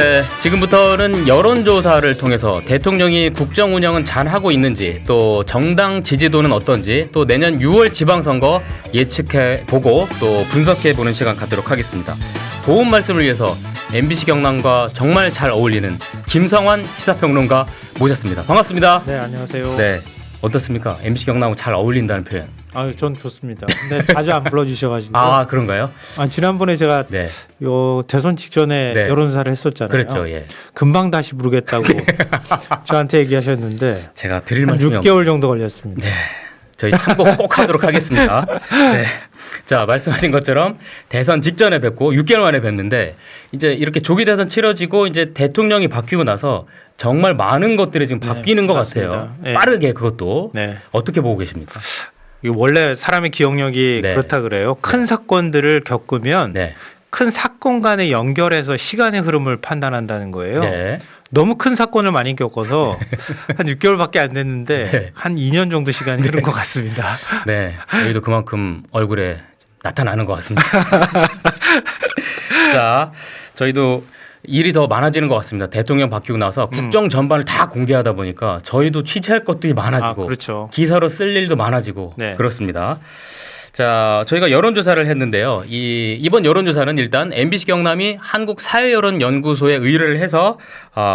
네, 지금부터는 여론조사를 통해서 대통령이 국정 운영은 잘하고 있는지, 또 정당 지지도는 어떤지, 또 내년 6월 지방선거 예측해보고 또 분석해보는 시간 갖도록 하겠습니다. 도움 말씀을 위해서 MBC 경남과 정말 잘 어울리는 김성환 시사평론가 모셨습니다. 반갑습니다. 네, 안녕하세요. 네, 어떻습니까? MBC 경남하고 잘 어울린다는 표현. 전 좋습니다. 근데 자주 안 불러주셔가지고. 아, 그런가요? 지난번에 제가 네. 요 대선 직전에 네. 여론조사를 했었잖아요. 그렇죠, 예. 금방 다시 부르겠다고 저한테 얘기하셨는데 제가 드릴 한 말씀이 6개월 정도 걸렸습니다. 네, 저희 참고 꼭 하도록 하겠습니다. 네. 자, 말씀하신 것처럼 대선 직전에 뵙고 6개월 만에 뵙는데 이제 이렇게 조기 대선 치러지고 이제 대통령이 바뀌고 나서 정말 많은 것들이 지금 바뀌는 것 맞습니다. 같아요. 네. 빠르게 그것도. 네. 어떻게 보고 계십니까? 이거 원래 사람의 기억력이 네. 그렇다 그래요. 큰 사건들을 겪으면 네. 큰 사건 간에 연결해서 시간의 흐름을 판단한다는 거예요. 네. 너무 큰 사건을 많이 겪어서 한 6개월밖에 안 됐는데 네. 한 2년 정도 시간이 흐른 것 같습니다. 네. 여기도 그만큼 얼굴에 나타나는 것 같습니다. 자, 저희도 일이 더 많아지는 것 같습니다. 대통령 바뀌고 나서 국정 전반을 다 공개하다 보니까 저희도 취재할 것들이 많아지고 그렇죠. 기사로 쓸 일도 많아지고 네. 그렇습니다. 자, 저희가 여론조사를 했는데요. 이번 여론조사는 일단 MBC 경남이 한국사회여론연구소에 의뢰를 해서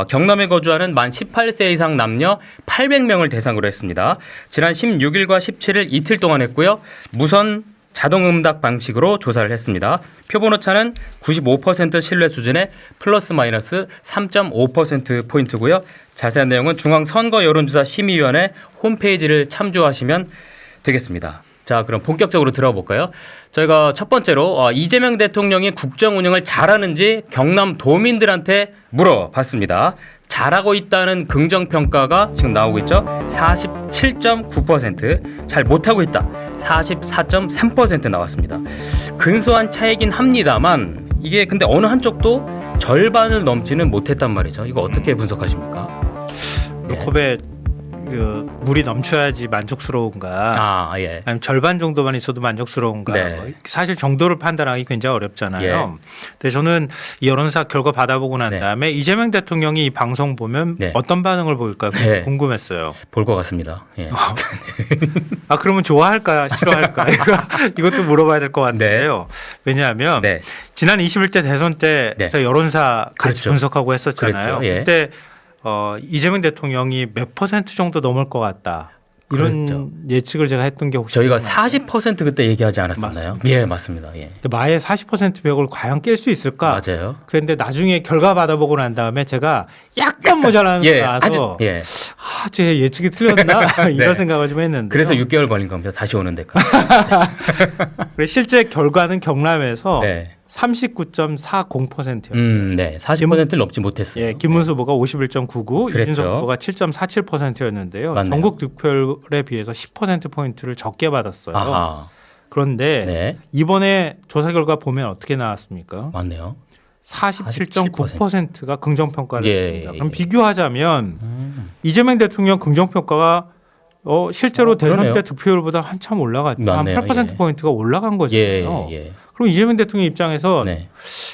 경남에 거주하는 만 18세 이상 남녀 800명을 대상으로 했습니다. 지난 16일과 17일 이틀 동안 했고요. 무선 자동응답 방식으로 조사를 했습니다. 표본 오차는 95% 신뢰 수준의 플러스 마이너스 3.5%포인트고요. 자세한 내용은 중앙선거여론조사 심의위원회 홈페이지를 참조하시면 되겠습니다. 자, 그럼 본격적으로 들어가 볼까요? 저희가 첫 번째로 이재명 대통령이 국정 운영을 잘하는지 경남 도민들한테 물어봤습니다. 잘하고 있다는 긍정평가가 지금 나오고 있죠. 47.9%, 잘 못하고 있다 44.3% 나왔습니다. 근소한 차이긴 합니다만 이게 근데 어느 한쪽도 절반을 넘지는 못했단 말이죠. 이거 어떻게 분석하십니까? 컵에 물이 넘쳐야지 만족스러운가? 예. 아니면 절반 정도만 있어도 만족스러운가? 네. 사실 정도를 판단하기 굉장히 어렵잖아요. 예. 근데 저는 이 여론조사 결과 받아보고 난 네. 다음에 이재명 대통령이 이 방송 보면 네. 어떤 반응을 보일까 네. 궁금했어요. 볼 것 같습니다. 예. 그러면 좋아할까 싫어할까? 이것도 물어봐야 될 것 같은데요. 왜냐하면 네. 지난 21대 대선 때 네. 제가 여론사 같이 그렇죠. 분석하고 했었잖아요. 그랬죠. 예. 그때 이재명 대통령이 몇 % 정도 넘을 것 같다. 이런 그랬죠. 예측을 제가 했던 게 혹시 저희가 기억나요? 40% 그때 얘기하지 않았었나요? 맞습니다. 예, 맞습니다. 예. 마의 40% 벽을 과연 깰 수 있을까? 맞아요. 그런데 나중에 결과 받아보고 난 다음에 제가 약간 모자라는 게 나와서 예. 제 예측이 틀렸나 이런 네. 생각을 좀 했는데 그래서 6개월 걸린 겁니다. 다시 오는 데까지. 실제 결과는 경남에서 네. 39.40%였어요. 네. 40%를 넘지 못했어요. 예, 김문수 후보가 51.99, 그랬죠. 이준석 후보가 7.47%였는데요. 맞네요. 전국 득표율에 비해서 10%포인트를 적게 받았어요. 아하. 그런데 네. 이번에 조사 결과 보면 어떻게 나왔습니까? 맞네요. 47.9%가 긍정평가를 예, 했습니다. 예, 그럼 예. 비교하자면 이재명 대통령 긍정평가가 실제로 대선 그러네요. 때 득표율보다 한참 올라갔죠. 한 맞네요. 8%포인트가 올라간 거잖아요. 예. 그럼 이재명 대통령 입장에서 네.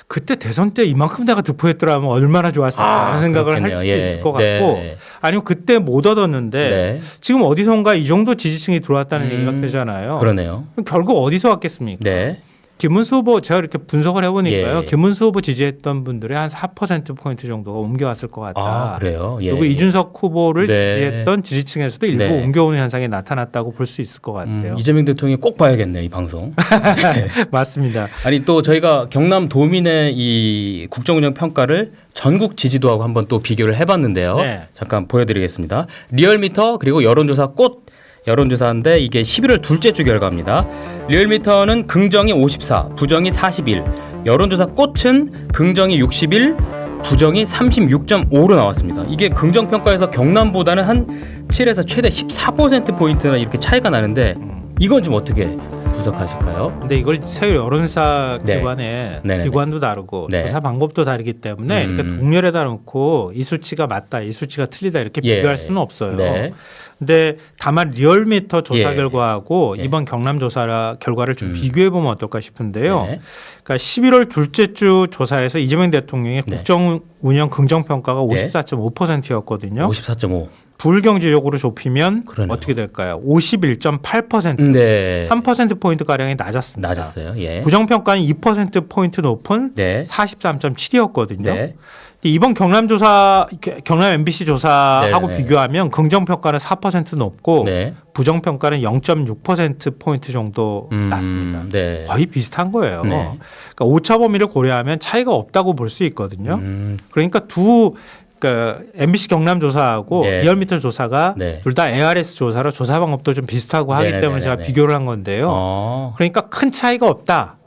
그때 대선 때 이만큼 내가 득표했더라면 얼마나 좋았을까 하는 생각을 할 그렇겠네요. 수도 예. 있을 것 같고 네. 아니면 그때 못 얻었는데 네. 지금 어디선가 이 정도 지지층이 들어왔다는 얘기가 되잖아요. 그러네요. 그럼 결국 어디서 왔겠습니까? 네. 김문수 후보 제가 이렇게 분석을 해보니까요. 예. 김문수 후보 지지했던 분들의 한 4%포인트 정도가 옮겨왔을 것 같다. 그래요. 예. 그리고 이준석 후보를 네. 지지했던 지지층에서도 일부 네. 옮겨오는 현상이 나타났다고 볼 수 있을 것 같아요. 이재명 대통령이 꼭 봐야겠네요, 이 방송. 맞습니다. 아니 또 저희가 경남 도민의 이 국정운영 평가를 전국 지지도하고 한번 또 비교를 해봤는데요. 네. 잠깐 보여드리겠습니다. 리얼미터 그리고 여론조사 꽃 여론조사인데 이게 11월 둘째 주 결과입니다. 리얼미터는 긍정이 54, 부정이 41, 여론조사 꽃은 긍정이 61, 부정이 36.5로 나왔습니다. 이게 긍정평가에서 경남보다는 한 7에서 최대 14%포인트나 이렇게 차이가 나는데 이건 좀 어떻게 분석하실까요? 근데 이걸 새 여론사 네. 기관의 네네네. 기관도 다르고 네. 조사 방법도 다르기 때문에 이렇게 동렬에다 놓고 이 수치가 맞다, 이 수치가 틀리다 이렇게 예. 비교할 수는 없어요. 네. 근데 다만 리얼미터 조사 예. 결과하고 예. 이번 경남 조사 결과를 좀 비교해 보면 어떨까 싶은데요. 네. 그러니까 11월 둘째 주 조사에서 이재명 대통령의 네. 국정 운영 긍정 평가가 네. 54.5%였거든요. 54.5. 불경제적으로 좁히면 그러네요. 어떻게 될까요? 51.8%. 네. 3% 포인트 가량이 낮았습니다. 낮았어요. 예. 부정 평가는 2% 포인트 높은 네. 43.7이었거든요. 네. 이번 경남 MBC 조사하고 네. 비교하면 긍정 평가는 4% 높고 네. 부정 평가는 0.6% 포인트 정도 낮습니다. 네. 거의 비슷한 거예요. 네. 그러니까 오차 범위를 고려하면 차이가 없다고 볼 수 있거든요. 그러니까 그러니까 MBC 경남 조사하고 네. 리얼미터 조사가 네. 둘 다 ARS 조사로 조사 방법도 좀 비슷하고 하기 네네네네. 때문에 제가 비교를 한 건데요. 어. 그러니까 큰 차이가 없다.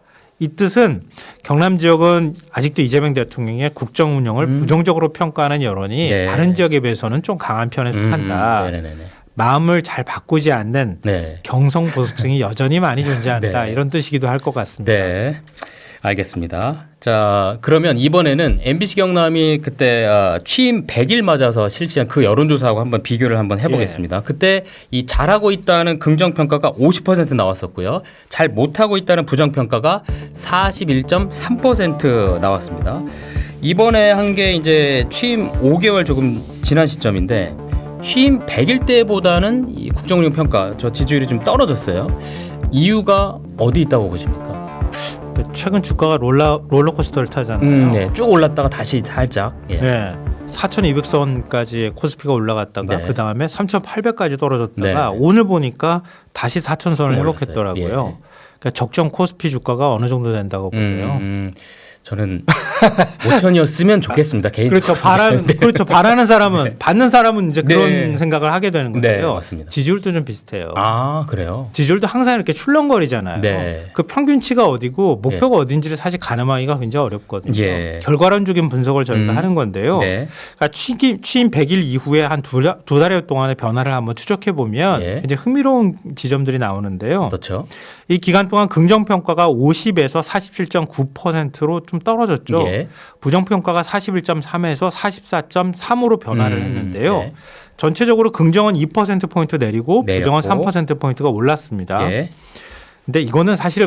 이 뜻은 경남 지역은 아직도 이재명 대통령의 국정 운영을 부정적으로 평가하는 여론이 네. 다른 지역에 비해서는 좀 강한 편에 속한다. 네네네. 마음을 잘 바꾸지 않는 네. 경성 보수층이 여전히 많이 존재한다. 네. 이런 뜻이기도 할 것 같습니다. 네. 알겠습니다. 자, 그러면 이번에는 MBC 경남이 그때 취임 100일 맞아서 실시한 그 여론조사하고 한번 비교를 한번 해보겠습니다. 그때 이 잘하고 있다는 긍정평가가 50% 나왔었고요. 잘 못하고 있다는 부정평가가 41.3% 나왔습니다. 이번에 한 게 이제 취임 5개월 조금 지난 시점인데 취임 100일 때보다는 이 국정운영 평가 저 지지율이 좀 떨어졌어요. 이유가 어디 있다고 보십니까? 최근 주가가 롤러코스터를 타잖아요. 네, 쭉 올랐다가 다시 살짝. 예. 네. 4,200선까지 코스피가 올라갔다가 네. 그 다음에 3,800까지 떨어졌다가 네. 오늘 보니까 다시 4,000선을 올랐어요. 회복했더라고요. 예. 그러니까 적정 코스피 주가가 어느 정도 된다고 보세요. 저는 5천이었으면 좋겠습니다. 개인. 그렇죠. 바라는 사람은 받는 사람은 이제 그런 네. 생각을 하게 되는 네, 건데요. 맞습니다. 지지율도 좀 비슷해요. 아, 그래요? 지지율도 항상 이렇게 출렁거리잖아요. 네. 그 평균치가 어디고 목표가 어딘지를 사실 가늠하기가 굉장히 어렵거든요. 예. 결과론적인 분석을 저희가 하는 건데요. 네. 그러니까 취임 100일 이후에 한 두 달여 동안의 변화를 한번 추적해 보면 예. 이제 흥미로운 지점들이 나오는데요. 그렇죠. 이 기간 동안 긍정 평가가 50에서 47.9%로 좀 떨어졌죠. 예. 부정 평가가 41.3에서 44.3으로 변화를 했는데요. 네. 전체적으로 긍정은 2% 포인트 내리고 부정은 내렸고. 3% 포인트가 올랐습니다. 예. 근데 이거는 사실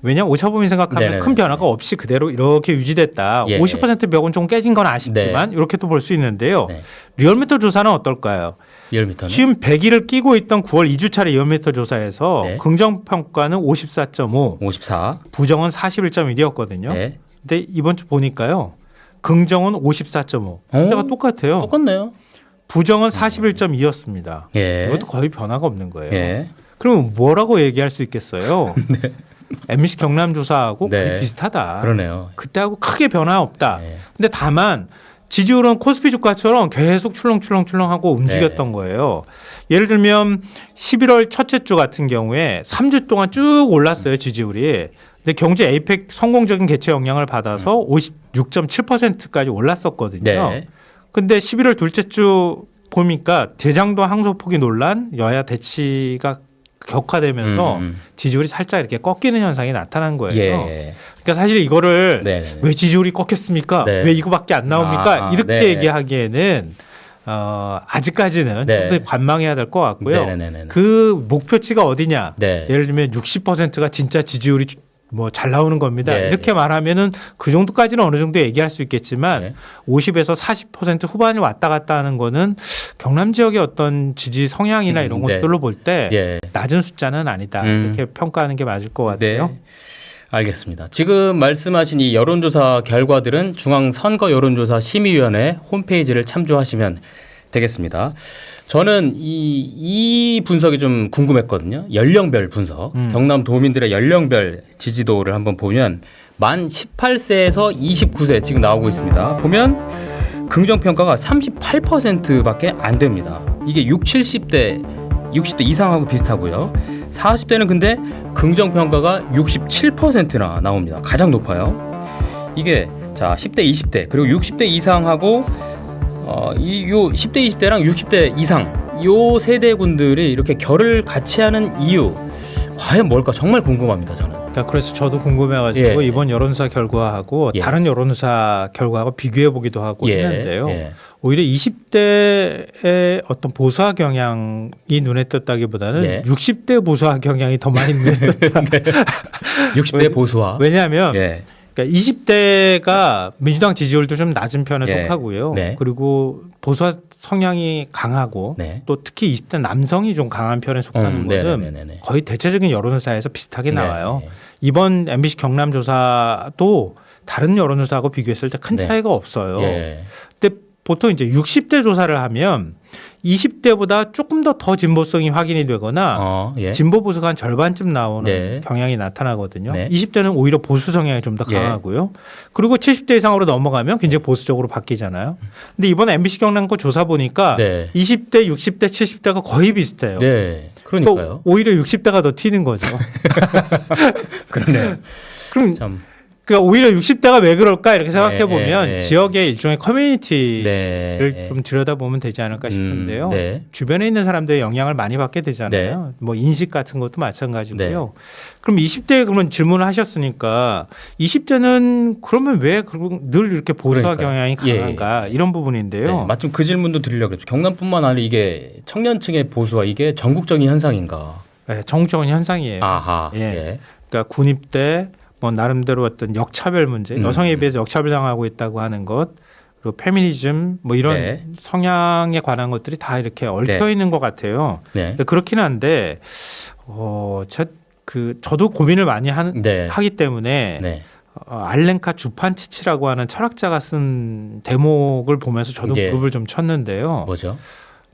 왜냐 오차범위 생각하면 네네네. 큰 변화가 없이 그대로 이렇게 유지됐다. 예. 50% 벽은 좀 깨진 건 아쉽지만 이렇게 또 볼 수 있는데요. 네. 리얼미터 조사는 어떨까요? 리얼미터는 지금 100일을 끼고 있던 9월 2주차례 리얼미터 조사에서 네. 긍정 평가는 54.5, 54. 부정은 41.1이었거든요. 네. 근데 이번 주 보니까요. 긍정은 54.5. 숫자가 똑같아요. 똑같네요. 부정은 41.2였습니다. 예. 이것도 거의 변화가 없는 거예요. 예. 그럼 뭐라고 얘기할 수 있겠어요? MBC 경남 조사하고 네. 거의 비슷하다. 그러네요. 그때하고 크게 변화 없다. 네. 근데 다만 지지율은 코스피 주가처럼 계속 출렁출렁하고 움직였던 네. 거예요. 예를 들면 11월 첫째 주 같은 경우에 3주 동안 쭉 올랐어요. 지지율이. 근데 경제 에이펙 성공적인 개최 영향을 받아서 56.7%까지 올랐었거든요. 네. 근데 11월 둘째 주 보니까 대장동 항소포기 논란, 여야 대치가 격화되면서 지지율이 살짝 이렇게 꺾이는 현상이 나타난 거예요. 예. 그러니까 사실 이거를 네. 왜 지지율이 꺾였습니까? 네. 왜 이거밖에 안 나옵니까? 이렇게 네. 얘기하기에는 아직까지는 네. 좀 더 관망해야 될 것 같고요. 네네네네. 그 목표치가 어디냐? 네. 예를 들면 60%가 진짜 지지율이 뭐 잘 나오는 겁니다. 네. 이렇게 말하면은 그 정도까지는 어느 정도 얘기할 수 있겠지만 네. 50에서 40% 후반이 왔다 갔다 하는 거는 경남 지역의 어떤 지지 성향이나 이런 네. 것들로 볼 때 예. 낮은 숫자는 아니다. 이렇게 평가하는 게 맞을 것 같아요. 네. 알겠습니다. 지금 말씀하신 이 여론조사 결과들은 중앙선거여론조사 심의위원회 홈페이지를 참조하시면 되겠습니다. 저는 이 분석이 좀 궁금했거든요. 연령별 분석. 경남 도민들의 연령별 지지도를 한번 보면 만 18세에서 29세 지금 나오고 있습니다. 보면 긍정평가가 38%밖에 안 됩니다. 이게 60대 이상하고 비슷하고요. 40대는 근데 긍정평가가 67%나 나옵니다. 가장 높아요. 이게 자 10대, 20대 그리고 60대 이상하고 요 10대, 20대랑 60대 이상 요 세대군들이 이렇게 결을 같이 하는 이유 과연 뭘까 정말 궁금합니다. 저는. 그러니까 그래서 저도 궁금해가지고 예. 이번 여론조사 결과하고 예. 다른 여론조사 결과하고 비교해 보기도 하고 예. 했는데요. 예. 오히려 20대의 어떤 보수화 경향이 눈에 띄었다기보다는 예. 60대 보수화 경향이 더 많이 눈에 띄었다. 60대 보수화. 왜냐하면 예. 그러니까 20대가 민주당 지지율도 좀 낮은 편에 예. 속하고요. 네. 그리고 보수 성향이 강하고 네. 또 특히 20대 남성이 좀 강한 편에 속하는 거는 네네네네. 거의 대체적인 여론조사에서 비슷하게 나와요. 네. 이번 MBC 경남 조사도 다른 여론조사하고 비교했을 때 큰 네. 차이가 없어요. 예. 근데 보통 이제 60대 조사를 하면 20대보다 조금 더 진보성이 확인이 되거나 예. 진보 보수가 한 절반쯤 나오는 네. 경향이 나타나거든요. 네. 20대는 오히려 보수 성향이 좀 더 예. 강하고요. 그리고 70대 이상으로 넘어가면 굉장히 보수적으로 바뀌잖아요. 근데 이번에 MBC 경남고 조사 보니까 네. 20대, 60대, 70대가 거의 비슷해요. 네. 또 그러니까요. 오히려 60대가 더 튀는 거죠. 그러네요. 그럼 참. 그러니까 오히려 60대가 왜 그럴까 이렇게 생각해 보면 네. 지역의 일종의 커뮤니티를 네. 좀 들여다보면 되지 않을까 싶은데요. 네. 주변에 있는 사람들의 영향을 많이 받게 되잖아요. 뭐 인식 같은 것도 마찬가지고요. 네. 그럼 20대에 그러면 질문을 하셨으니까 20대는 그러면 왜 늘 이렇게 보수화 그러니까요. 경향이 강한가 이런 부분인데요. 네. 마침 그 질문도 드리려고 했죠. 경남뿐만 아니라 이게 청년층의 보수화 이게 전국적인 현상인가? 네, 전국적인 현상이에요. 아하. 예. 예. 그러니까 군입대 뭐 나름대로 어떤 역차별 문제, 여성에 비해서 역차별당하고 있다고 하는 것, 그리고 페미니즘 뭐 이런 네. 성향에 관한 것들이 다 이렇게 얽혀 있는 것 같아요. 네. 그렇긴 한데 저도 고민을 많이 네. 하기 때문에 네. 알렌카 주판치치라고 하는 철학자가 쓴 대목을 보면서 저도 예. 무릎을 좀 쳤는데요. 뭐죠?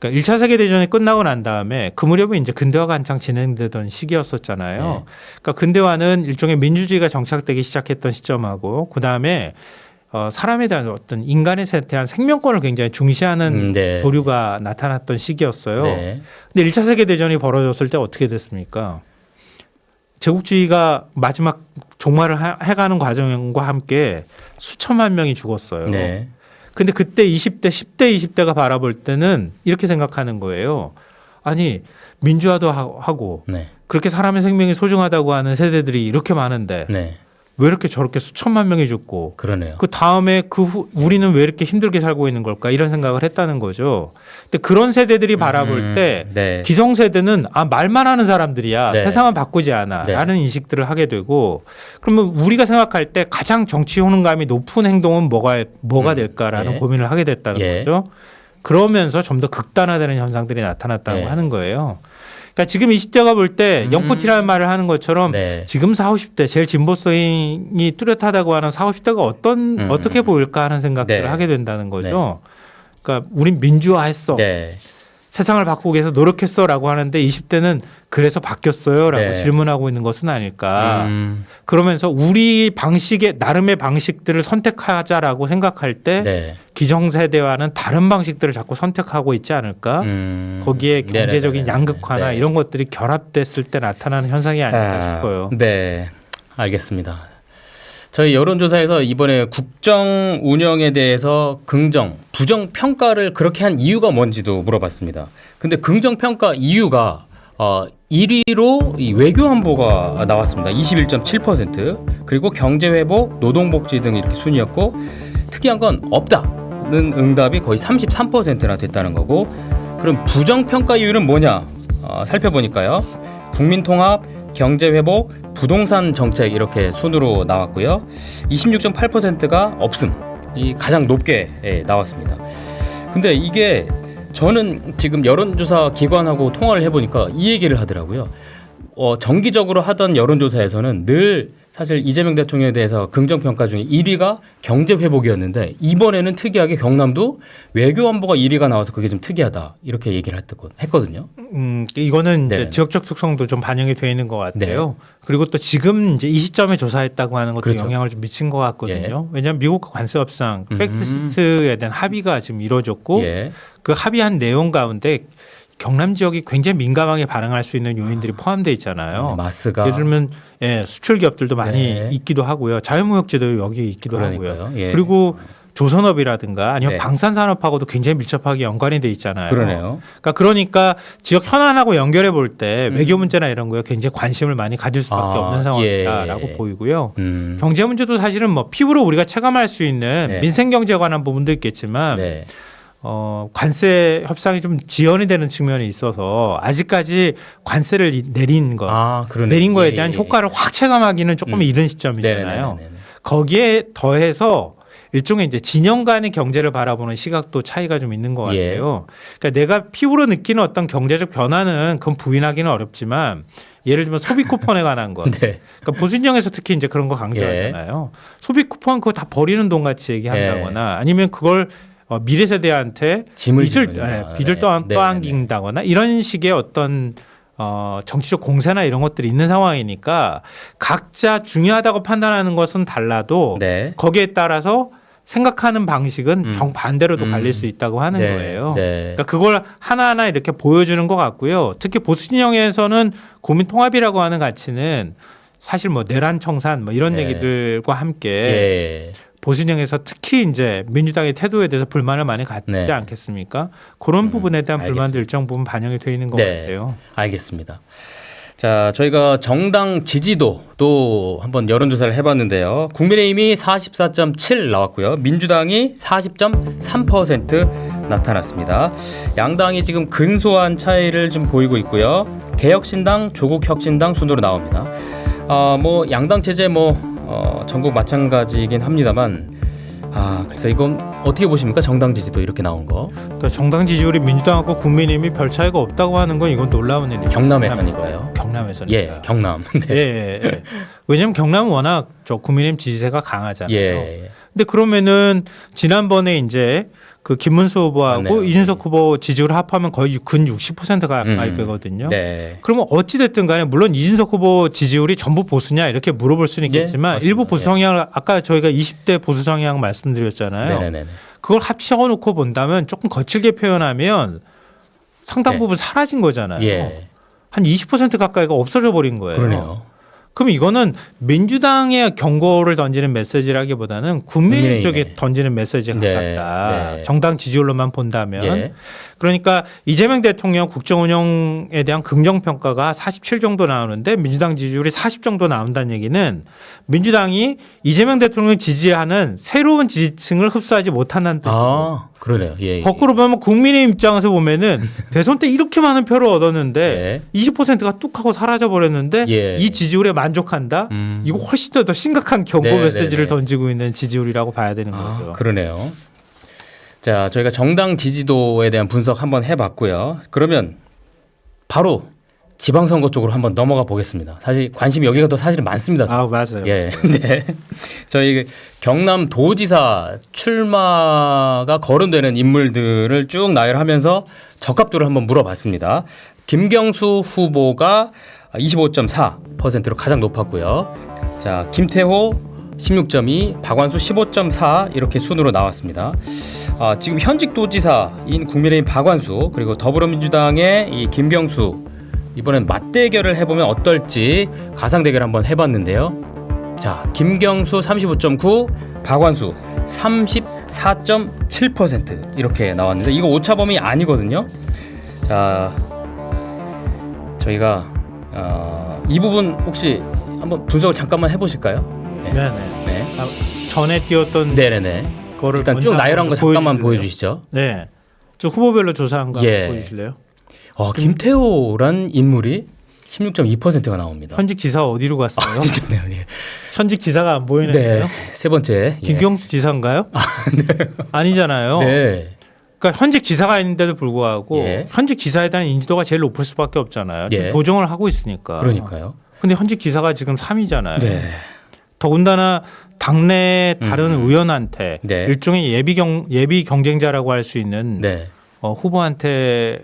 그러니까 1차 세계대전이 끝나고 난 다음에 그 무렵에 이제 근대화가 한창 진행되던 시기였었잖아요. 네. 그러니까 근대화는 일종의 민주주의가 정착되기 시작했던 시점하고 그다음에 사람에 대한 어떤 인간에 대한 생명권을 굉장히 중시하는 네. 조류가 나타났던 시기였어요. 네. 근데 1차 세계대전이 벌어졌을 때 어떻게 됐습니까? 제국주의가 마지막 종말을 해가는 과정과 함께 수천만 명이 죽었어요. 네. 근데 그때 20대, 10대, 20대가 바라볼 때는 이렇게 생각하는 거예요. 아니, 민주화도 하고 네. 그렇게 사람의 생명이 소중하다고 하는 세대들이 이렇게 많은데 네. 왜 이렇게 저렇게 수천만 명이 죽고 그러네요. 그 다음에 우리는 왜 이렇게 힘들게 살고 있는 걸까 이런 생각을 했다는 거죠. 근데 그런 세대들이 바라볼 때 네. 기성세대는 말만 하는 사람들이야. 네. 세상은 바꾸지 않아. 네. 라는 인식들을 하게 되고 그러면 우리가 생각할 때 가장 정치 효능감이 높은 행동은 뭐가 될까라는 예. 고민을 하게 됐다는 예. 거죠. 그러면서 좀 더 극단화되는 현상들이 나타났다고 예. 하는 거예요. 그러니까 지금 20대가 볼 때 영포티라는 말을 하는 것처럼 네. 지금 40, 50대 제일 진보성이 뚜렷하다고 하는 40, 50대가 어떻게 보일까 하는 생각들을 네. 하게 된다는 거죠. 그러니까 우린 민주화했어. 네. 세상을 바꾸기 위해서 노력했어라고 하는데 20대는 그래서 바뀌었어요라고 네. 질문하고 있는 것은 아닐까. 음. 그러면서 우리 방식의 나름의 방식들을 선택하자라고 생각할 때 네. 기성세대와는 다른 방식들을 자꾸 선택하고 있지 않을까. 거기에 경제적인 네네네네. 양극화나 네. 이런 것들이 결합됐을 때 나타나는 현상이 아닐까 싶어요. 네, 알겠습니다. 저희 여론조사에서 이번에 국정 운영에 대해서 긍정, 부정 평가를 그렇게 한 이유가 뭔지도 물어봤습니다. 근데 긍정 평가 이유가 1위로 이 외교안보가 나왔습니다. 21.7%. 그리고 경제회복, 노동복지 등 이렇게 순이었고 특이한 건 없다는 응답이 거의 33%나 됐다는 거고 그럼 부정 평가 이유는 뭐냐 살펴보니까요. 국민통합, 경제회복, 부동산 정책 이렇게 순으로 나왔고요. 26.8%가 없음. 이 가장 높게 나왔습니다. 근데 이게 저는 지금 여론조사 기관하고 통화를 해보니까 이 얘기를 하더라고요. 정기적으로 하던 여론조사에서는 늘 사실 이재명 대통령에 대해서 긍정평가 중에 1위가 경제회복이었는데 이번에는 특이하게 경남도 외교안보가 1위가 나와서 그게 좀 특이하다 이렇게 얘기를 했거든요. 이거는 이제 네. 지역적 특성도 좀 반영이 되어 있는 것 같아요. 그리고 또 지금 이제 이 시점에 조사했다고 하는 것도 그렇죠. 영향을 좀 미친 것 같거든요. 왜냐하면 미국과 관세 협상, 팩트시트에 대한 합의가 지금 이루어졌고 예. 그 합의한 내용 가운데 경남 지역이 굉장히 민감하게 반응할 수 있는 요인들이 포함되어 있잖아요. 마스가 예를 들면 수출 기업들도 많이 네. 있기도 있기도 하고요. 자유무역지도 여기 있기도 그러니까요. 하고요. 예. 그리고 조선업이라든가 아니면 네. 방산산업하고도 굉장히 밀접하게 연관이 돼 있잖아요. 그러네요. 그러니까 지역 현안하고 연결해 볼 때 외교 문제나 이런 거에 굉장히 관심을 많이 가질 수밖에 없는 상황이다라고 예. 보이고요. 음. 경제 문제도 사실은 뭐 피부로 우리가 체감할 수 있는 네. 민생 경제에 관한 부분도 있겠지만 네. 관세 협상이 좀 지연이 되는 측면이 있어서 아직까지 관세를 내린 거 그러네. 내린 거에 예, 대한 예, 효과를 확 체감하기는 조금 이른 시점이잖아요. 네네네네. 거기에 더해서 일종의 이제 진영 간의 경제를 바라보는 시각도 차이가 좀 있는 것 같아요. 그러니까 내가 피부로 느끼는 어떤 경제적 변화는 그건 부인하기는 어렵지만 예를 들면 소비 쿠폰에 관한 것. 네. 그러니까 보수진영에서 특히 이제 그런 거 강조하잖아요. 소비 쿠폰 그거 다 버리는 돈 같이 얘기한다거나 아니면 그걸 미래 세대한테 빚을 떠안긴다거나 이런 식의 어떤 정치적 공세나 이런 것들이 있는 상황이니까 각자 중요하다고 판단하는 것은 달라도 네. 거기에 따라서 생각하는 방식은 정반대로도 갈릴 수 있다고 하는 네. 거예요. 네. 그러니까 그걸 하나하나 이렇게 보여주는 것 같고요. 특히 보수진영에서는 국민통합이라고 하는 가치는 사실 뭐 내란 청산 뭐 이런 네. 얘기들과 함께 예. 보수진영에서 특히 이제 민주당의 태도에 대해서 불만을 많이 갖지 네. 않겠습니까? 그런 부분에 대한 불만도 알겠습니다. 일정 부분 반영이 되어 있는 것 네. 같아요. 알겠습니다. 자, 저희가 정당 지지도도 한번 여론조사를 해봤는데요. 국민의힘이 44.7 나왔고요. 민주당이 40.3% 나타났습니다. 양당이 지금 근소한 차이를 좀 보이고 있고요. 개혁신당, 조국혁신당 순으로 나옵니다. 뭐 양당 체제 전국 마찬가지이긴 합니다만. 그래서 이건 어떻게 보십니까? 정당 지지도 이렇게 나온 거. 그러니까 정당 지지율이 민주당하고 국민의힘이 별 차이가 없다고 하는 건 이건 놀라운 일이에요. 경남에서니까요. 경남에서니까. 예, 경남. 네. 예. 왜냐하면 경남은 워낙 저 국민의힘 지지세가 강하잖아요. 예. 근데 그러면은 지난번에 이제 그 김문수 후보하고 맞네요. 이준석 후보 지지율 합하면 거의 근 60%가 가까이 되거든요. 네. 그러면 어찌 됐든 간에 물론 이준석 후보 지지율이 전부 보수냐 이렇게 물어볼 수는 있겠지만 맞습니다. 일부 보수 성향을 아까 저희가 20대 보수 성향 말씀드렸잖아요. 네네네. 그걸 합쳐 놓고 본다면 조금 거칠게 표현하면 상당 네. 부분 사라진 거잖아요. 예. 한 20% 가까이가 없어져 버린 거예요. 그러네요. 그럼 이거는 민주당의 경고를 던지는 메시지라기보다는 국민의힘 쪽에 던지는 메시지가 네, 가깝다. 네. 정당 지지율로만 본다면. 예. 그러니까 이재명 대통령 국정 운영에 대한 긍정 평가가 47 정도 나오는데 민주당 지지율이 40 정도 나온다는 얘기는 민주당이 이재명 대통령을 지지하는 새로운 지지층을 흡수하지 못한다는 뜻이에요. 그러네요. 예. 거꾸로 보면 국민의 입장에서 보면은 대선 때 이렇게 많은 표를 얻었는데 20%가 뚝 하고 사라져 버렸는데 예. 이 지지율에 만족한다? 이거 훨씬 더 심각한 경고 네, 메시지를 네, 네. 던지고 있는 지지율이라고 봐야 되는 거죠. 그러네요. 자, 저희가 정당 지지도에 대한 분석 한번 해봤고요. 그러면 바로 지방선거 쪽으로 한번 넘어가 보겠습니다. 사실 관심이 여기가 또 사실은 많습니다. 맞아요. 예. 네. 저희 경남 도지사 출마가 거론되는 인물들을 쭉 나열하면서 적합도를 한번 물어봤습니다. 김경수 후보가 25.4%로 가장 높았고요. 자, 김태호 16.2, 박완수 15.4 이렇게 순으로 나왔습니다. 지금 현직 도지사인 국민의힘 박완수 그리고 더불어민주당의 이 김경수 이번엔 맞대결을 해보면 어떨지 가상 대결 한번 해봤는데요. 자, 김경수 35.9, 박완수 34.7% 이렇게 나왔는데 이거 오차범위 아니거든요. 자, 저희가 이 부분 혹시 한번 분석을 잠깐만 해보실까요? 네네. 네. 전에 띄웠던 네네네. 거를 일단 쭉 나열한 거 잠깐만 보여주시죠. 네. 저 후보별로 조사한 거 예. 보여주실래요? 김태호란 인물이 16.2%가 나옵니다. 현직 지사 어디로 갔어요? 진짜네요. 예. 현직 지사가 안 보이는데요? 네. 세 번째. 예. 김경수 지사인가요? 아니잖아요. 네. 그러니까 현직 지사가 있는데도 불구하고 예. 현직 지사에 대한 인지도가 제일 높을 수밖에 없잖아요. 지금 예. 보정을 하고 있으니까. 그러니까요. 근데 현직 지사가 지금 3위잖아요. 네. 더군다나 당내 다른 의원한테 네. 일종의 예비 경쟁자라고 할 수 있는 네. 후보한테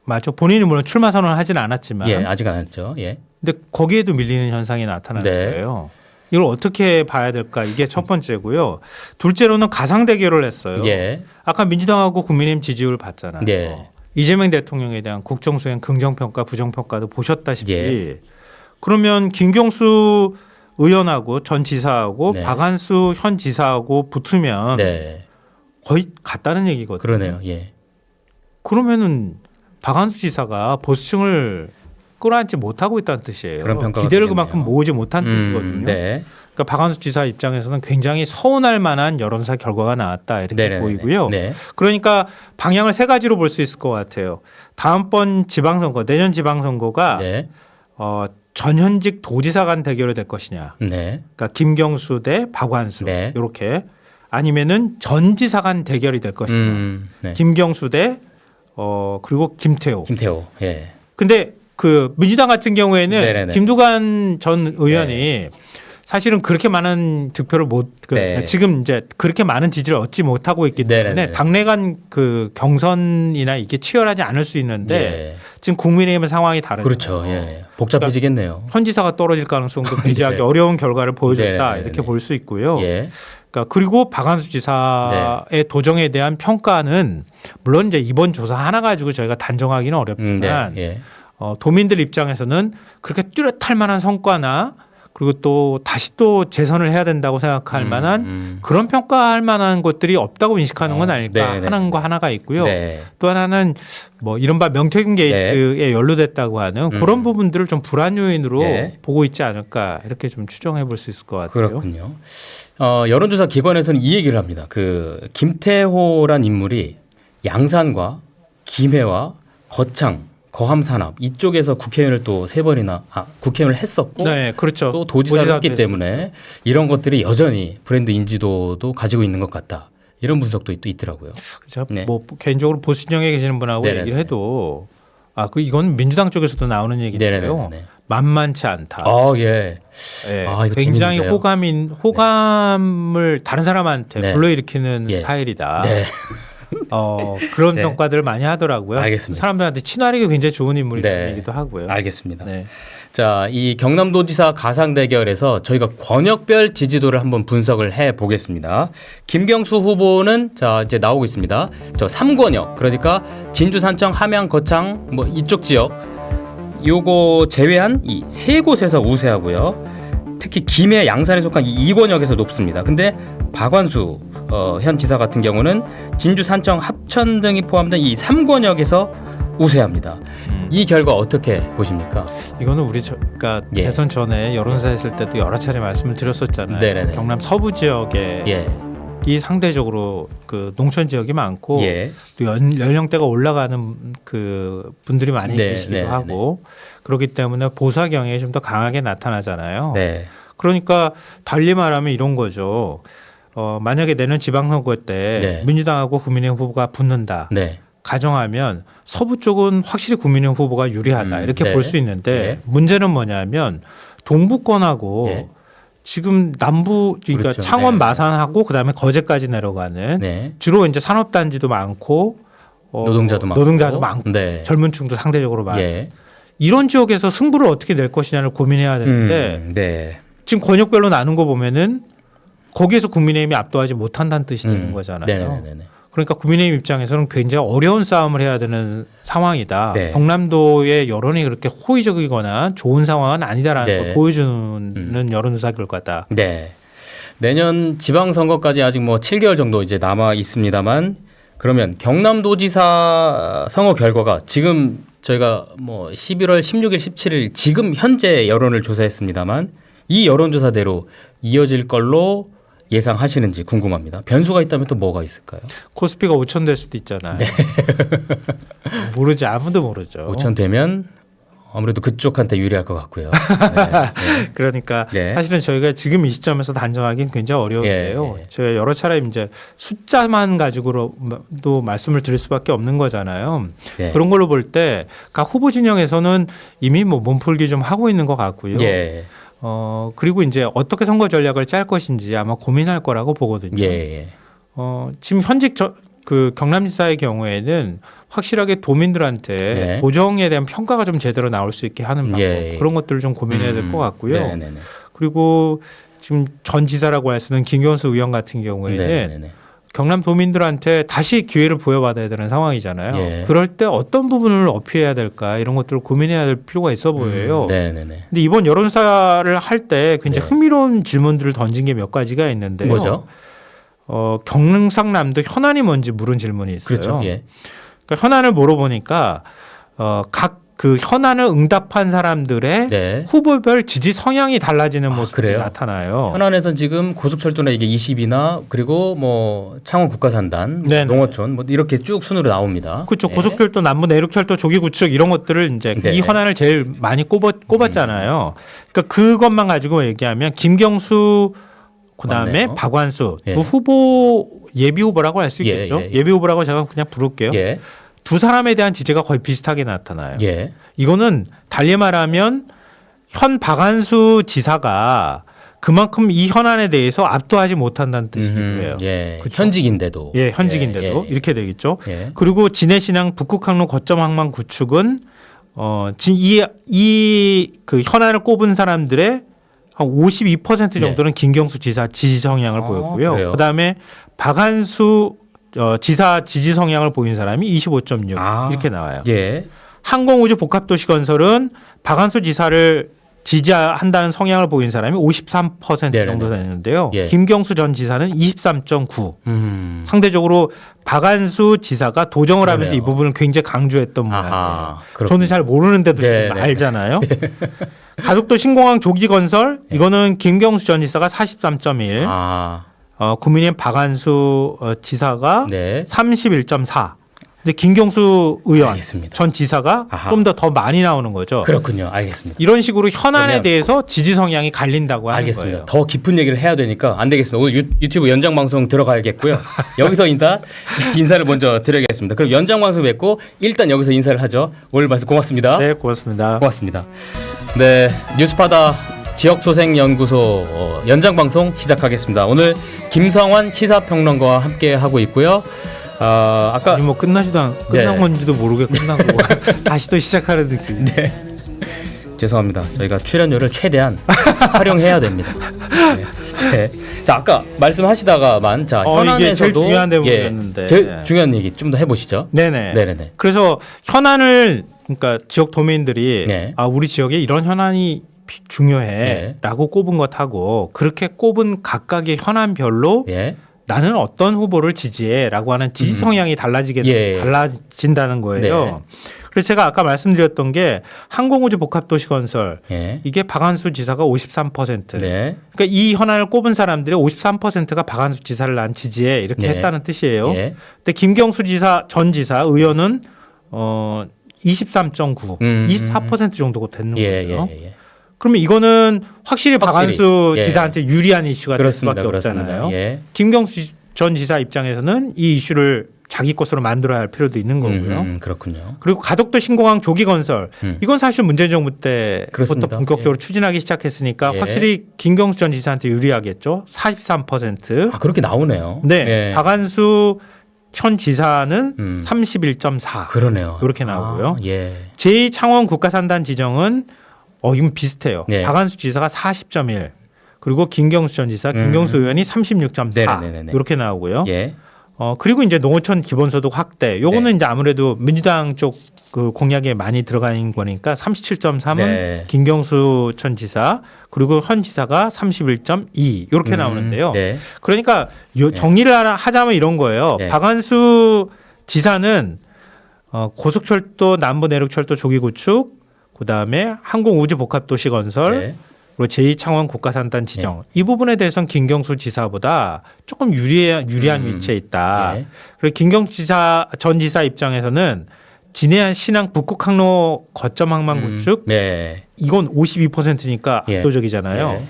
맞죠. 본인이 물론 출마 선언을 하지는 않았지만, 예, 아직 안 했죠. 예. 근데 거기에도 밀리는 현상이 나타나는 네. 거예요. 이걸 어떻게 봐야 될까? 이게 첫 번째고요. 둘째로는 가상 대결을 했어요. 예. 아까 민주당하고 국민의힘 지지율 봤잖아요. 네. 이재명 대통령에 대한 국정수행 긍정평가, 부정평가도 보셨다시피 예. 그러면 김경수 의원하고 전 지사하고 네. 박한수 현 지사하고 붙으면 네. 거의 같다는 얘기거든요. 그러네요. 예. 그러면은 박한수 지사가 보수층을 끌어안지 못하고 있다는 뜻이에요. 그런 평가가 기대를 되겠네요. 그만큼 모으지 못한 뜻이거든요. 네. 그러니까 박한수 지사 입장에서는 굉장히 서운할 만한 여론조사 결과가 나왔다 이렇게 네네네. 보이고요. 네. 그러니까 방향을 세 가지로 볼 수 있을 것 같아요. 다음번 지방선거, 내년 지방선거가 네. 전현직 도지사 간 대결이 될 것이냐. 네. 그러니까 김경수 대 박완수 네. 이렇게 아니면은 전 지사 간 대결이 될 것이냐. 네. 김경수 대 그리고 김태호. 김태호. 예. 근데 그 민주당 같은 경우에는 네네네. 김두관 전 의원이 사실은 그렇게 많은 득표를 네. 지금 이제 그렇게 많은 지지를 얻지 못하고 있기 때문에 네네네. 당내 간 그 경선이나 이게 치열하지 않을 수 있는데 예. 지금 국민의힘의 상황이 다르죠. 그렇죠. 예. 복잡해지겠네요. 현 지사가 떨어질 가능성도 배제하기 네. 어려운 결과를 보여줬다 네네네네. 이렇게 볼 수 있고요. 예. 그러니까 그리고 박한수 지사의 도정에 대한 평가는 물론 이제 이번 조사 하나 가지고 저희가 단정하기는 어렵지만 네. 예. 도민들 입장에서는 그렇게 뚜렷할 만한 성과나 그리고 또 다시 또 재선을 해야 된다고 생각할 만한 그런 평가할 만한 것들이 없다고 인식하는 건 아닐까 네네. 하는 거 하나가 있고요. 네. 또 하나는 뭐 이른바 명태균 게이트에 연루됐다고 하는 그런 부분들을 좀 불안 요인으로 네. 보고 있지 않을까 이렇게 좀 추정해 볼 수 있을 것 같아요. 그렇군요. 여론조사 기관에서는 이 얘기를 합니다. 그 김태호란 인물이 양산과 김해와 거창, 거함 산업 이쪽에서 국회의원을 또 세 번이나 국회의원을 했었고 네, 그렇죠. 또 도지사를 도지사도 했기 때문에 이런 것들이 여전히 브랜드 인지도도 가지고 있는 것 같다. 이런 분석도 또 있더라고요. 그렇죠. 네. 뭐 개인적으로 보수 진영에 계시는 분하고 네네네. 얘기를 해도 이건 민주당 쪽에서도 나오는 얘기인데요. 네네네. 만만치 않다. 예. 예, 이거 굉장히 재밌는데요. 호감을 다른 사람한테 네. 불러일으키는 예. 스타일이다. 네. 그런 네. 평가들을 많이 하더라고요. 알겠습니다. 사람들한테 친화력이 굉장히 좋은 네. 인물이기도 하고요. 알겠습니다. 네. 자, 이 경남도지사 가상 대결에서 저희가 권역별 지지도를 한번 분석을 해 보겠습니다. 김경수 후보는 자, 이제 나오고 있습니다. 저 3권역. 그러니까 진주, 산청, 함양, 거창 뭐 이쪽 지역 요거 제외한 이 세 곳에서 우세하고요. 특히 김해, 양산에 속한 이 2권역에서 높습니다. 근데 박완수 현 지사 같은 경우는 진주, 산청, 합천 등이 포함된 이 3권역에서 우세합니다. 이 결과 어떻게 보십니까? 이거는 그러니까 예. 대선 전에 여론조사 했을 때도 여러 차례 말씀을 드렸었잖아요. 네네네. 경남 서부 지역에 예. 이 상대적으로 그 농촌 지역이 많고 예. 또 연령대가 올라가는 그 분들이 많이 네, 계시기도 네, 하고 그렇기 때문에 보수화 경향이 좀 더 강하게 나타나잖아요. 네. 그러니까 달리 말하면 이런 거죠. 만약에 내년 지방선거 때 네. 민주당하고 국민의힘 후보가 붙는다. 네. 가정하면 서부 쪽은 확실히 국민의힘 후보가 유리하다 이렇게 네. 볼 수 있는데 네. 문제는 뭐냐면 동부권하고 네. 지금 남부 그러니까 그렇죠. 창원 네. 마산하고 그다음에 거제까지 내려가는 네. 주로 이제 산업단지도 많고 노동자도 많고. 네. 젊은층도 상대적으로 많고 예. 이런 지역에서 승부를 어떻게 낼 것이냐를 고민해야 되는데 네. 지금 권역별로 나눈 거 보면은 거기에서 국민의힘이 압도하지 못한다는 뜻이 되는 거잖아요. 네네네. 그러니까 국민의힘 입장에서는 굉장히 어려운 싸움을 해야 되는 상황이다. 네. 경남도의 여론이 그렇게 호의적이거나 좋은 상황은 아니다라는 네. 걸 보여주는 여론조사 결과다. 네. 내년 지방선거까지 아직 뭐 7개월 정도 이제 남아 있습니다만 그러면 경남도지사 선거 결과가 지금 저희가 뭐 11월 16일, 17일 지금 현재 여론을 조사했습니다만 이 여론조사대로 이어질 걸로 예상하시는지 궁금합니다. 변수가 있다면 또 뭐가 있을까요? 코스피가 5천 될 수도 있잖아요. 모르지 아무도 모르죠. 5천 되면 아무래도 그쪽한테 유리할 것 같고요. 네. 그러니까 네. 사실은 저희가 지금 이 시점에서 단정하기는 굉장히 어려운데요. 예, 예. 저희가 여러 차례 이제 숫자만 가지고도 말씀을 드릴 수밖에 없는 거잖아요. 네. 그런 걸로 볼 때 각 후보 진영에서는 이미 뭐 몸풀기 좀 하고 있는 것 같고요. 예. 그리고 이제 어떻게 선거 전략을 짤 것인지 아마 고민할 거라고 보거든요. 예. 지금 현직 그 경남지사의 경우에는 확실하게 도민들한테 네. 도정에 대한 평가가 좀 제대로 나올 수 있게 하는 방법 예. 그런 것들을 좀 고민해야 될 것 같고요. 네네네. 그리고 지금 전 지사라고 할 수 있는 김경수 의원 같은 경우에는 네네네. 경남 도민들한테 다시 기회를 부여받아야 되는 상황이잖아요. 예. 그럴 때 어떤 부분을 어필해야 될까 이런 것들을 고민해야 될 필요가 있어 보여요. 네네네. 근데 이번 여론조사를 할 때 굉장히 네. 흥미로운 질문들을 던진 게 몇 가지가 있는데요. 뭐죠? 경상남도 현안이 뭔지 물은 질문이 있어요. 그렇죠. 예. 그러니까 현안을 물어보니까 각 그 현안을 응답한 사람들의 네. 후보별 지지 성향이 달라지는 모습이 그래요? 나타나요. 현안에선 지금 고속철도나 이게 20이나 그리고 뭐 창원 국가산단, 네네. 농어촌 뭐 이렇게 쭉 순으로 나옵니다. 그렇죠. 네. 고속철도, 남부 내륙철도, 조기구축 이런 것들을 이제 네. 이 현안을 제일 많이 꼽았잖아요. 그러니까 그것만 가지고 얘기하면 김경수 그다음에 맞네요. 박완수 예. 두 후보 예비 후보라고 할 수 예, 있겠죠. 예, 예. 예비 후보라고 제가 그냥 부를게요. 예. 두 사람에 대한 지지가 거의 비슷하게 나타나요. 예. 이거는 달리 말하면 현 박완수 지사가 그만큼 이 현안에 대해서 압도하지 못한다는 뜻이고요. 예. 그쵸? 현직인데도. 예, 현직인데도 예, 예, 예. 이렇게 되겠죠. 예. 그리고 진해신항 북극항로 거점 항만 구축은 이 그 현안을 꼽은 사람들의 한 52% 정도는 김경수 지사 지지 성향을 보였고요. 그래요? 그다음에 박한수 지사 지지 성향을 보인 사람이 25.6 이렇게 나와요. 예. 항공우주 복합도시 건설은 박한수 지사를 지지한다는 성향을 보인 사람이 53% 네네네. 정도 되는데요. 예. 김경수 전 지사는 23.9. 음. 상대적으로 박한수 지사가 도정을 하면서 그러네요. 이 부분을 굉장히 강조했던 모양이에요. 아하. 저는 잘 모르는데도 네, 지금 네. 알잖아요. 가덕도 신공항 조기 건설 이거는 김경수 전 지사가 43.1, 아. 국민의힘 박한수 지사가 네. 31.4. 근데 김경수 의원 알겠습니다. 전 지사가 아하. 좀 더 많이 나오는 거죠. 그렇군요. 알겠습니다. 이런 식으로 현안에 그러면- 대해서 지지 성향이 갈린다고 하는 알겠습니다. 거예요. 더 깊은 얘기를 해야 되니까 안 되겠습니다. 오늘 유튜브 연장 방송 들어가야겠고요. 여기서 일단 인사를 먼저 드려야겠습니다. 그럼 연장 방송 뵙고 일단 여기서 인사를 하죠. 오늘 말씀 고맙습니다. 네, 고맙습니다. 고맙습니다. 네, 뉴스파다 지역소생연구소 연장 방송 시작하겠습니다. 오늘 김성환 시사평론가와 함께 하고 있고요. 아까 아니 뭐 끝난 네. 건지도 모르게 끝난 거고 다시 또 시작하는 느낌. 네. 죄송합니다. 저희가 출연료를 최대한 활용해야 됩니다. 네. 네. 자, 아까 말씀하시다가만 자 이게 현안에서도 제일 중요한 대목이었는데. 제일 중요한 얘기 좀 더 해보시죠. 네네. 네네네. 그래서 현안을 그러니까 지역 도민들이 네. 우리 지역에 이런 현안이 중요해라고 꼽은 것하고 그렇게 꼽은 각각의 현안별로 예. 나는 어떤 후보를 지지해라고 하는 지지 성향이 달라진다는 거예요. 네. 그래서 제가 아까 말씀드렸던 게 항공우주 복합도시 건설 예. 이게 박한수 지사가 53%. 네. 그러니까 이 현안을 꼽은 사람들의 53%가 박한수 지사를 난 지지해 이렇게 네. 했다는 뜻이에요. 예. 근데 김경수 전 지사 의원은 23.9, 24% 정도가 되는 예. 거죠. 예. 예. 그러면 이거는 확실히 박한수 예. 지사한테 유리한 이슈가 될 그렇습니다. 수밖에 그렇습니다. 없잖아요. 예. 김경수 전 지사 입장에서는 이 이슈를 자기 것으로 만들어야 할 필요도 있는 거고요. 그렇군요. 그리고 가덕도 신공항 조기 건설 이건 사실 문재인 정부 때부터 그렇습니다. 본격적으로 추진하기 시작했으니까 예. 확실히 김경수 전 지사한테 유리하겠죠. 43%. 그렇게 나오네요. 네. 예. 박한수 현 지사는 31.4. 31.4. 그러네요. 이렇게 나오고요. 예. 제2창원 국가산단 지정은 이건 비슷해요. 네. 박한수 지사가 40.1. 그리고 김경수 전 지사, 김경수 의원이 36.4. 네네네네. 이렇게 나오고요. 예. 그리고 이제 농어촌 기본소득 확대. 요거는 네. 이제 아무래도 민주당 쪽 그 공약에 많이 들어가는 거니까 37.3은 네. 김경수 전 지사, 그리고 현 지사가 31.2 이렇게 나오는데요. 네. 그러니까 정리를 하자면 이런 거예요. 네. 박한수 지사는 고속철도, 남부 내륙철도 조기 구축, 그다음에 항공우주 복합도시 건설, 네. 그리고 제2창원 국가산단 지정 이 부분에 대해서는 김경수 지사보다 조금 유리한 위치에 있다. 네. 그리고 김경수 전 지사 입장에서는 진해안 신항 북극항로 거점 항만 구축 네. 이건 52%니까 예. 압도적이잖아요. 예.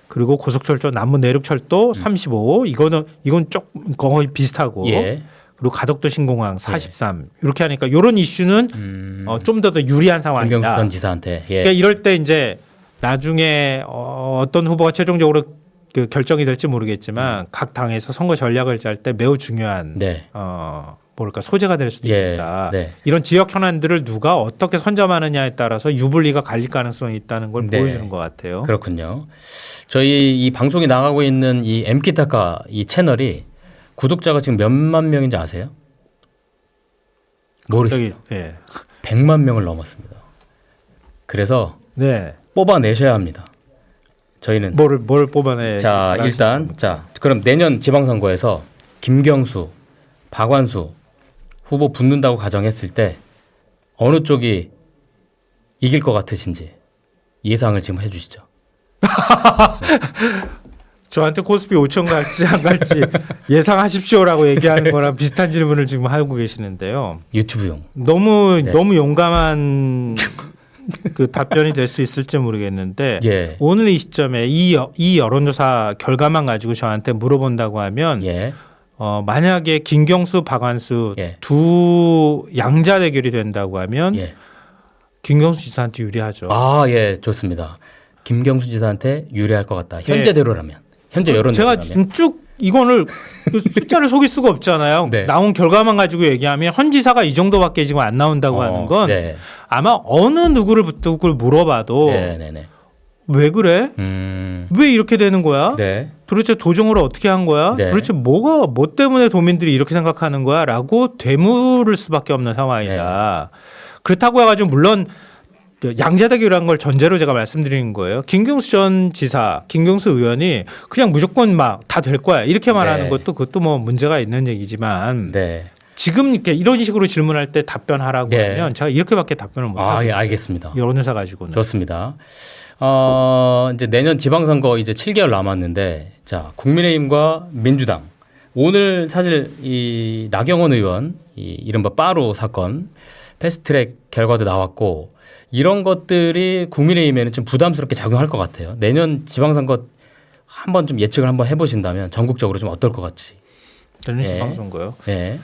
그리고 고속철도 남부 내륙철도 35 이거는 조금 거의 비슷하고 예. 그리고 가덕도 신공항 43 이렇게 하니까 이런 이슈는 좀 더 유리한 상황이다. 김경수 전 지사한테. 예. 그러니까 이럴 때 이제 나중에 어떤 후보가 최종적으로 그 결정이 될지 모르겠지만 각 당에서 선거 전략을 짤 때 매우 중요한 네. 소재가 될 수도 예. 있다. 네. 이런 지역 현안들을 누가 어떻게 선점하느냐에 따라서 유불리가 갈릴 가능성이 있다는 걸 네. 보여주는 것 같아요. 그렇군요. 저희 이 방송이 나가고 있는 이 MK타카 이 채널이 구독자가 지금 몇만 명인지 아세요? 모르시죠? 예. 100만 명을 넘었습니다. 그래서 네. 뽑아내셔야 합니다. 저희는 뭘 뽑아내? 자 일단 자 그럼 내년 지방선거에서 김경수, 박완수 후보 붙는다고 가정했을 때 어느 쪽이 이길 것 같으신지 예상을 지금 해주시죠. 저한테 코스피 5천 갈지 안 갈지 예상하십시오라고 얘기하는 거랑 비슷한 질문을 지금 하고 계시는데요. 유튜브용. 너무 네. 너무 용감한 그 답변이 될 수 있을지 모르겠는데 예. 오늘 이 시점에 이 여론조사 결과만 가지고 저한테 물어본다고 하면 예. 만약에 김경수, 박완수 예. 두 양자 대결이 된다고 하면 예. 김경수 지사한테 유리하죠. 아, 예, 좋습니다. 김경수 지사한테 유리할 것 같다. 현재대로라면. 현재 여론대로라면. 제가 쭉 이거를 숫자를 속일 수가 없잖아요. 네. 나온 결과만 가지고 얘기하면 현 지사가 이 정도밖에 지금 안 나온다고 하는 건 네. 아마 어느 누구를 물어봐도 네네네. 왜 그래? 왜 이렇게 되는 거야? 네. 도대체 도정을 어떻게 한 거야? 네. 도대체 뭐 때문에 도민들이 이렇게 생각하는 거야? 라고 되물을 수밖에 없는 상황이다. 그렇다고 해가지고 물론 양자대결이라는 걸 전제로 제가 말씀드리는 거예요. 김경수 전 지사, 김경수 의원이 그냥 무조건 막 다 될 거야 이렇게 말하는 네. 것도 그것도 뭐 문제가 있는 얘기지만 네. 지금 이렇게 이런 식으로 질문할 때 답변하라고 네. 하면 제가 이렇게밖에 답변을 못 아, 하겠어요. 예, 알겠습니다. 여론조사 가지고는. 좋습니다. 이제 내년 지방선거 이제 7개월 남았는데, 자, 국민의힘과 민주당. 오늘 사실 이 나경원 의원, 이 이른바 빠루 사건, 패스트트랙 결과도 나왔고, 이런 것들이 국민의힘에는 좀 부담스럽게 작용할 것 같아요. 내년 지방선거 한번 좀 예측을 한번 해보신다면 전국적으로 좀 어떨 것 같지? 내년 예. 지방선거요. 예.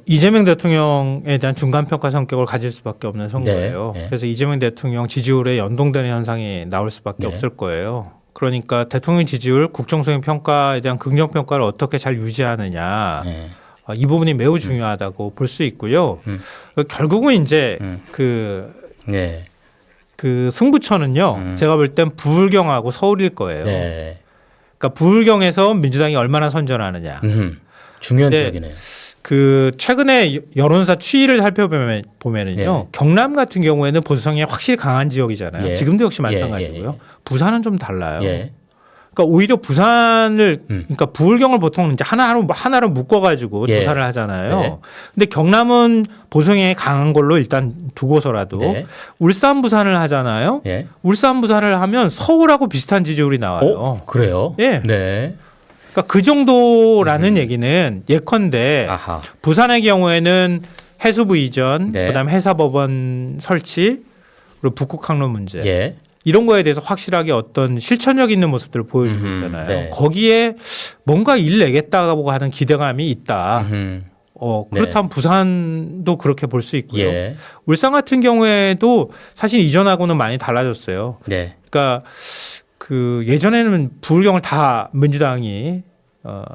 이재명 대통령에 대한 중간평가 성격을 가질 수밖에 없는 선거예요. 네. 그래서 이재명 대통령 지지율에 연동되는 현상이 나올 수밖에 네. 없을 거예요. 그러니까 대통령 지지율, 국정수행 평가에 대한 긍정평가를 어떻게 잘 유지하느냐. 예. 이 부분이 매우 중요하다고 볼 수 있고요. 결국은 이제 예. 그 승부처는요. 제가 볼 땐 부울경하고 서울일 거예요. 네. 그러니까 부울경에서 민주당이 얼마나 선전하느냐. 중요한 근데 지역이네요. 그 최근에 여론조사 추이를 살펴보면은요. 예. 경남 같은 경우에는 보수성이 확실히 강한 지역이잖아요. 예. 지금도 역시 예, 마찬가지고요. 예, 예. 부산은 좀 달라요. 예. 그러니까 오히려 부산을 그러니까 부울경을 보통 이제 하나로 묶어가지고 예. 조사를 하잖아요. 네. 근데 경남은 보수성이 강한 걸로 일단 두고서라도 네. 울산 부산을 하잖아요. 예. 울산 부산을 하면 서울하고 비슷한 지지율이 나와요. 그래요? 예. 네. 그러니까 그 정도라는 얘기는 예컨대 아하. 부산의 경우에는 해수부 이전, 네. 그다음에 해사법원 설치, 그리고 북극 항로 문제 예. 이런 거에 대해서 확실하게 어떤 실천력 있는 모습들을 보여주고 있잖아요. 네. 거기에 뭔가 일 내겠다고 하는 기대감이 있다. 그렇다면 부산도 그렇게 볼 수 있고요. 예. 울산 같은 경우에도 사실 이전하고는 많이 달라졌어요. 네. 그러니까 그 예전에는 부울경을 다 민주당이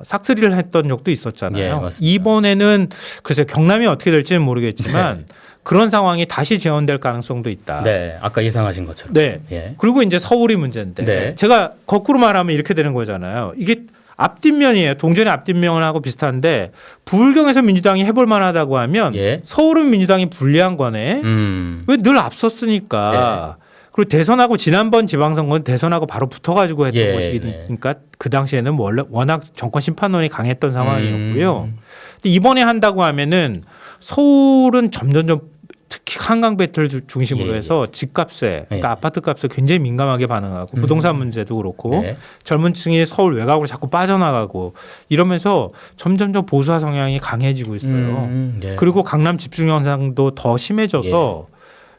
싹쓸이를 했던 적도 예, 있었잖아요. 맞습니다. 이번에는 글쎄 경남이 어떻게 될지는 모르겠지만 그런 상황이 다시 재현될 가능성도 있다. 네. 아까 예상하신 것처럼. 네. 예. 그리고 이제 서울이 문제인데 네. 제가 거꾸로 말하면 이렇게 되는 거잖아요. 이게 앞뒷면이에요. 동전의 앞뒷면하고 비슷한데 부울경에서 민주당이 해볼 만하다고 하면 예. 서울은 민주당이 불리한 거네. 왜 늘 앞섰으니까. 그리고 대선하고 지난번 지방선거는 대선하고 바로 붙어가지고 했던 예, 것이니까 그 당시에는 원래 워낙 정권 심판론이 강했던 상황이었고요. 근데 이번에 한다고 하면은 서울은 점점점 특히 한강 배틀 중심으로 예, 해서 집값에 그러니까 예. 아파트 값에 굉장히 민감하게 반응하고 부동산 문제도 그렇고 네. 젊은 층이 서울 외곽으로 자꾸 빠져나가고 이러면서 점점점 보수화 성향이 강해지고 있어요. 예. 그리고 강남 집중 현상도 더 심해져서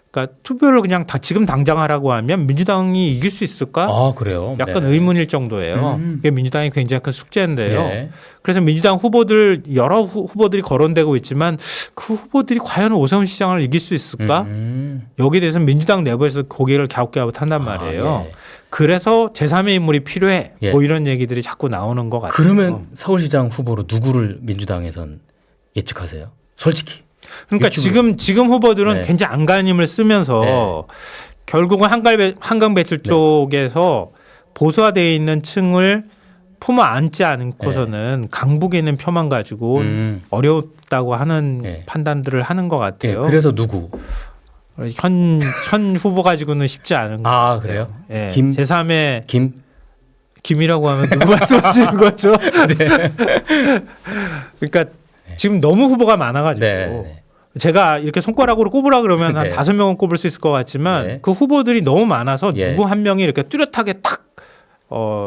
그러니까 투표를 그냥 지금 당장 하라고 하면 민주당이 이길 수 있을까? 아, 그래요? 약간 네. 의문일 정도예요. 이게 민주당이 굉장히 큰 숙제인데요. 네. 그래서 민주당 후보들 여러 후보들이 거론되고 있지만 그 후보들이 과연 오세훈 시장을 이길 수 있을까? 여기에 대해서 민주당 내부에서 고개를 갸웃갸웃한단 말이에요. 예. 그래서 제3의 인물이 필요해. 예. 뭐 이런 얘기들이 자꾸 나오는 것 같아요. 그러면 서울시장 후보로 누구를 민주당에선 예측하세요? 솔직히. 그러니까 유튜브. 지금 후보들은 네. 굉장히 안간힘을 쓰면서 결국은 한강 배틀 쪽에서 보수화되어 있는 층을 품어 안지 않고서는 강북에 있는 표만 가지고 어렵다고 하는 판단들을 하는 것 같아요. 그래서 누구? 현 후보 가지고는 쉽지 않은 것 같아요. 그래요? 예. 김? 제3의 김이라고 하면 누구 말씀하시는 거죠? 그러니까 지금 너무 후보가 많아가지고 제가 이렇게 손가락으로 꼽으라 그러면 한 네. 5명은 꼽을 수 있을 것 같지만 네. 그 후보들이 너무 많아서 예. 누구 한 명이 이렇게 뚜렷하게 딱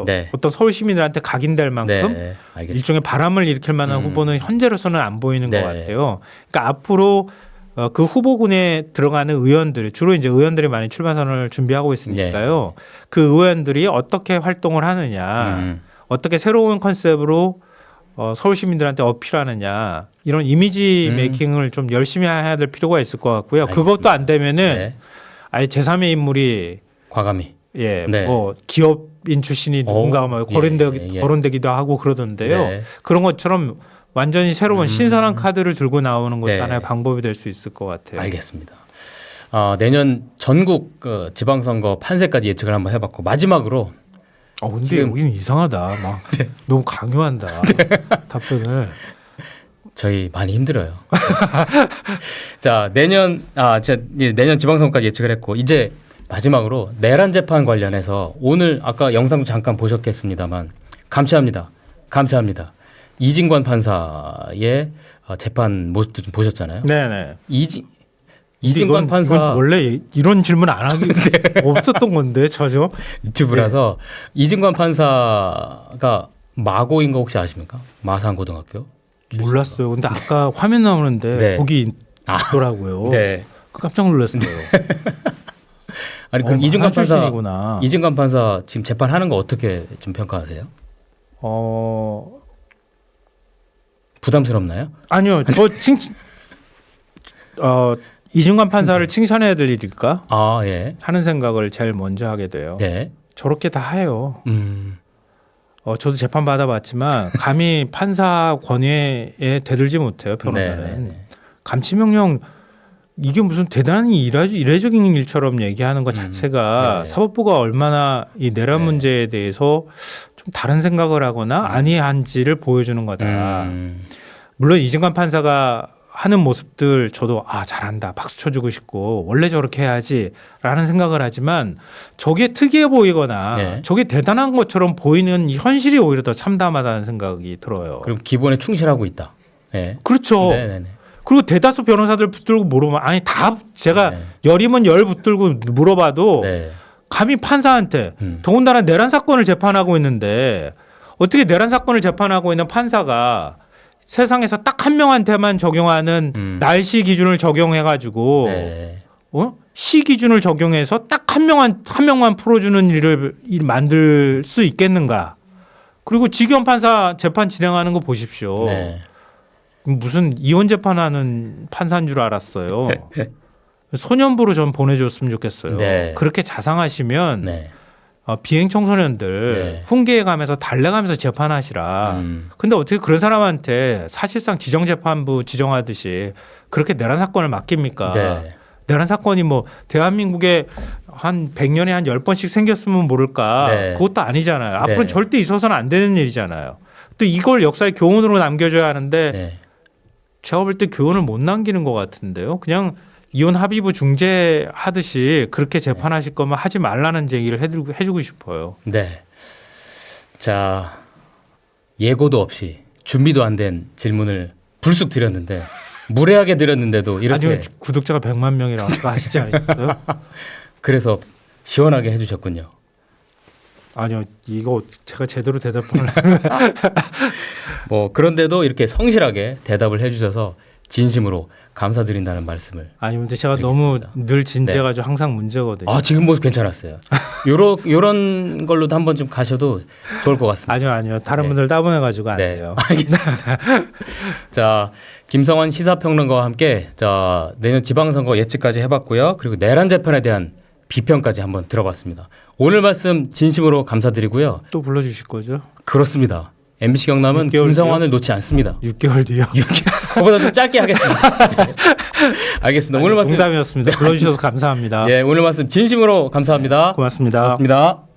네. 어떤 서울 시민들한테 각인될 만큼 네. 알겠습니다. 일종의 바람을 일으킬 만한 후보는 현재로서는 안 보이는 네. 것 같아요. 그러니까 앞으로 그 후보군에 들어가는 의원들 주로 이제 의원들이 많이 출마 선언을 준비하고 있으니까요. 그 의원들이 어떻게 활동을 하느냐, 어떻게 새로운 컨셉으로 서울 시민들한테 어필하느냐 이런 이미지 메이킹을 좀 열심히 해야 될 필요가 있을 것 같고요. 알겠습니다. 그것도 안 되면은 네. 아예 제3의 인물이 과감히. 예, 네. 뭐 기업인 출신이 누군가 뭐 거론되기도 하고 그러던데요. 네. 그런 것처럼 완전히 새로운 신선한 카드를 들고 나오는 것도 네. 하나의 방법이 될 수 있을 것 같아요. 알겠습니다. 내년 전국 지방선거 판세까지 예측을 한번 해봤고 마지막으로 근데 지금- 여기는 이상하다. 막 너무 강요한다. 답변을. 저희 많이 힘들어요. 자 내년 내년 지방선거까지 예측을 했고 이제 마지막으로 내란 재판 관련해서 오늘 아까 영상도 잠깐 보셨겠습니다만 감사합니다. 이진관 판사의 재판 모습도 좀 보셨잖아요. 네네. 이진관 판사 이건 원래 이런 질문 안 하기 없었던 건데 전혀. 유튜브라서 이진관 판사가 마고인 거 혹시 아십니까? 마산고등학교. 몰랐어요. 근데 아까 화면 나오는데 네. 거기 있더라고요. 네. 깜짝 놀랐어요. 아니 그럼 이진관 판사 출신이구나. 이진관 판사 지금 재판하는 거 어떻게 좀 평가하세요? 부담스럽나요? 아니요. 이중관 판사를 칭찬해야 될 일일까 예. 하는 생각을 제일 먼저 하게 돼요. 네. 저렇게 다 해요. 저도 재판 받아봤지만 감히 판사 권위에 대들지 못해요. 변호사는. 네. 감치명령 이게 무슨 대단히 이례적인 일처럼 얘기하는 것 자체가 네. 사법부가 얼마나 이 내란 네. 문제에 대해서 좀 다른 생각을 하거나 아니한지를 보여주는 거다. 물론 이진관 판사가 하는 모습들 저도 잘한다 박수 쳐주고 싶고 원래 저렇게 해야지라는 생각을 하지만 저게 특이해 보이거나 네. 저게 대단한 것처럼 보이는 이 현실이 오히려 더 참담하다는 생각이 들어요. 그럼 기본에 충실하고 있다. 네. 그렇죠. 네네네. 그리고 대다수 변호사들 붙들고 물어보면 다 제가 네. 열이면 열 붙들고 물어봐도 네. 감히 판사한테 더군다나 내란 사건을 재판하고 있는데 어떻게 내란 사건을 재판하고 있는 판사가 세상에서 딱 한 명한테만 적용하는 날씨 기준을 적용해가지고 네. 시 기준을 적용해서 딱 한 명만 풀어주는 일을 만들 수 있겠는가? 그리고 지경 판사 재판 진행하는 거 보십시오. 네. 무슨 이혼 재판하는 판사인 줄 알았어요. 소년부로 좀 보내줬으면 좋겠어요. 네. 그렇게 자상하시면 네. 비행 청소년들 네. 훈계에 가면서 달래가면서 재판하시라. 근데 어떻게 그런 사람한테 사실상 지정재판부 지정하듯이 그렇게 내란 사건을 맡깁니까? 네. 내란 사건이 뭐 대한민국에 한 100년에 한 10번씩 생겼으면 모를까? 네. 그것도 아니잖아요. 앞으로는 네. 절대 있어서는 안 되는 일이잖아요. 또 이걸 역사의 교훈으로 남겨줘야 하는데 네. 제가 볼 때 교훈을 못 남기는 것 같은데요. 그냥 이혼 합의부 중재하듯이 그렇게 재판하실 거면 하지 말라는 얘기를 해주고 싶어요. 네. 자, 예고도 없이 준비도 안 된 질문을 불쑥 드렸는데 무례하게 드렸는데도 이렇게 아니요, 구독자가 100만 명이라고 아까 하시지 않으셨어요? 그래서 시원하게 해주셨군요. 아니요, 이거 제가 제대로 대답을 뭐 그런데도 이렇게 성실하게 대답을 해주셔서 진심으로 감사드린다는 말씀을. 아니 근데 제가 알겠습니다. 너무 늘 진지해가지고 항상 문제거든요. 지금 모습 괜찮았어요. 요런 걸로도 한번 좀 가셔도 좋을 것 같습니다. 아니요, 다른 네. 분들 따분해가지고 안 네, 돼요. 알겠습니다. 자, 김성환 시사평론가와 함께 자 내년 지방선거 예측까지 해봤고요. 그리고 내란 재판에 대한 비평까지 한번 들어봤습니다. 오늘 말씀 진심으로 감사드리고요. 또 불러주실 거죠? 그렇습니다. MBC 경남은 6개월 김성환을 놓지 않습니다. 6개월 뒤요. 그보다 좀 짧게 하겠습니다. 네. 알겠습니다. 오늘 말씀 농담이었습니다. 불러주셔서 감사합니다. 오늘 말씀 진심으로 감사합니다. 고맙습니다. 고맙습니다.